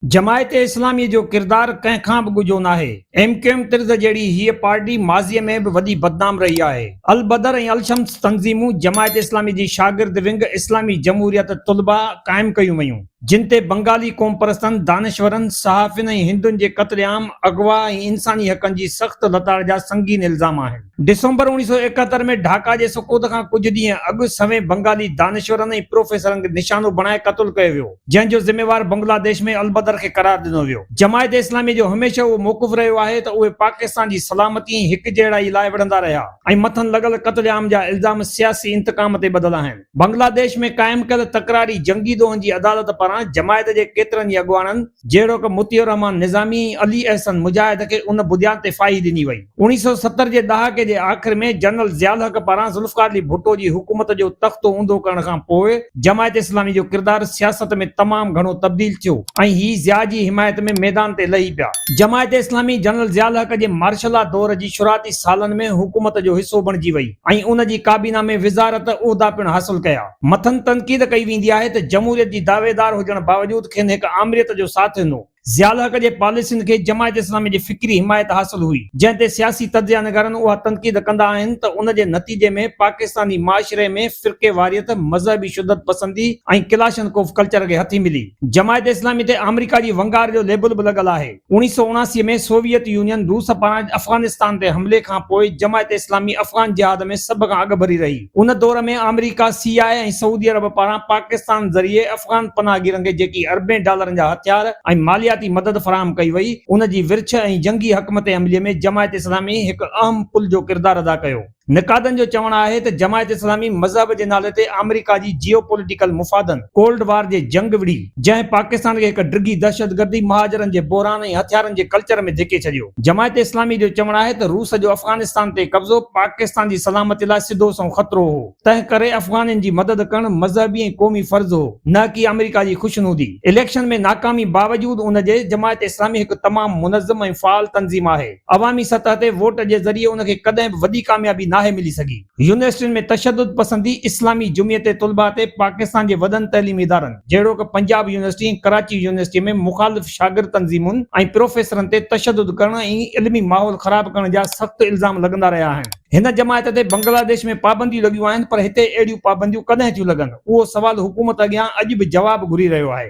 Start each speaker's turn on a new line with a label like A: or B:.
A: जमायत इस्लामी जो किरदार कंहिंखां बि ॻुझो नाहे। एमक्यूएम तिर्ज़ जहिड़ी हीअ पार्टी माज़ीअ में बि वॾी बदनाम रही आहे। अल बदर ऐं अल शम्स तंज़ीमूं जमायत इस्लामी जी शागिर्द विंग इस्लामी जमहूरियत तुलबा क़ाइमु कयूं वयूं, जिन ते बंगाली क़ौम परस्तनि, दानिशवरनि, सहाफ़िन ऐं हिंदुनि जे क़त्लेआम, अगवा ऐं इंसानी हक़नि जी सख़्त लताड़ जा संगीन इल्ज़ाम आहिनि। दिसंबर 1971 में ढाका जे सुकूत खां कुझु ॾींहं अॻु सवें बंगाली दानिशवरनि ऐं प्रोफेसरनि खे निशानो बणाए क़त्ल कयो वियो, जंहिं जो ज़िम्मेवार बांग्लादेश में अल बदर खे करार ॾिनो वियो। जमायत इस्लामी जो हमेशह उहो मौक़ुफ़ रहियो आहे त उहे पाकिस्तान जी सलामती ऐं हिकजहिड़ाई लाइ विढ़ंदा रहिया ऐं मथनि लॻल क़त्लेआम जा इल्ज़ाम सियासी इंतकाम ते ॿधल आहिनि। बांग्लादेश में क़ाइमु कयल तकरारी जंगी दोहनि जी अदालत पारां जमायत जे केतिरनि ई अॻवाननि जहिड़ो कि मुतियुर रहमान निज़ामी, अली अहसन मुजाहिद खे उन बुनियाद ते फाही ॾिनी वई। 1970 जे ॾहाके जे आख़िर में जनरल ज़ियाउल हक़ पारां ज़ुल्फ़िकार अली भुट्टो जी हुकूमत जो तख़्तो ऊंधो करण खां पोइ जमायत इस्लामी जो किरदार सियासत में तमामु घणो तब्दील थियो ऐं ही ज़िया जी हिमायत में मैदान ते लही पिया। जमायत इस्लामी जनरल ज़ियाउल हक़ जे मार्शला दौर जी शुराती सालनि में हुकूमत जो हिसो बणिजी वई ऐं उन जी काबीना में विज़ारत उहिदा पिणु हासिल कया। मथनि तनक़ीद कई वेंदी आहे त जमहूरियत जी दावेदार हुजण बावजूदि खेनि हिकु आमरियत जो साथ ॾिनो। ज़ियाउल हक़ जे पॉलिसियुनि खे जमायत इस्लामी जी फिक्री हिमायत हासिल हुई, जंहिं ते सियासी तजिया निगरनि उहा तनक़ीद कंदा आहिनि त उन जे नतीजे में पाकिस्तानी माशरे में फ़िरक़े वारियत, मज़हबी शिदत पसंदी ऐं क्लाशनकोफ कल्चर खे हथी मिली। जमायत इस्लामी ते अमेरिका जी वंगार जो लेबल बि लॻल आहे। 1979 में सोवियत यूनियन रूस पारां अफ़गानिस्तान ते हमले खां पोइ जमायत इस्लामी अफ़गान जिहाद में सभ खां अॻु भरी रही। उन दौर में अमेरिका, CIA ऐं सऊदी अरब पारां पाकिस्तान ज़रिए अफ़गान पनाहगीरनि खे जेकी अरबें डॉलरनि जा हथियार ऐं मालियाती मदद फराहम कई वई, उन जी विरछ ऐं जंगी हकमत अमलीअ में जमायत इस्लामी हिकु अहम पुल जो किरदार अदा कयो। निकादनि जो चवणु आहे त जमायत इस्लामी मज़हब जे नाले ते अमेरिका जी जियोपॉलिटिकल मुफ़ादनि कोल्ड वार जे जंग विढ़ी, जंहिं पाकिस्तान खे हिकु डिघी दहशतगर्दी, महाजरनि जे बहरान ऐं हथियारनि जे कल्चर में धिके छॾियो। जमायत इस्लामी जो चवणु आहे त रूस जो अफ़गानिस्तान ते कब्ज़ो पाकिस्तान जी सलामती लाइ सिधो सं ख़तरो हो, तंहिं करे अफ़गाननि जी मदद करणु मज़हबी ऐं क़ौमी फ़र्ज़ हो, न कि अमेरिका जी ख़ुशनुदी। इलेक्शन में नाकामी बावजूदि उन जे जमायत इस्लामी हिकु तमामु मुनज़्ज़म ऐं फ़ाल तंज़ीम आहे। अवामी सतह ते वोट जे ज़रिए उन खे कॾहिं बि वॾी कामयाबी नाहे मिली सघी। यूनिवर्सिटियुनि में तशद्दुद पसंदी, इस्लामी जुमियत तुलबा ते पाकिस्तान जे वॾनि तइलीमी इदारनि जहिड़ो कि पंजाब यूनिवर्सिटी ऐं कराची यूनिवर्सिटी में मुख़ालिफ़ शागिर्द तंज़ीमुनि ऐं प्रोफेसरनि ते तशद्दुद करण ऐं इल्मी माहौल ख़राब करण जा सख़्त इल्ज़ाम लॻंदा रहिया आहिनि। हिन जमायत ते बांग्लादेश में पाबंदियूं लॻियूं आहिनि, पर हिते अहिड़ियूं पाबंदियूं कॾहिं थियूं लॻनि, उहो सवाल हुकूमत अॻियां अॼु बि जवाब घुरी रहियो आहे।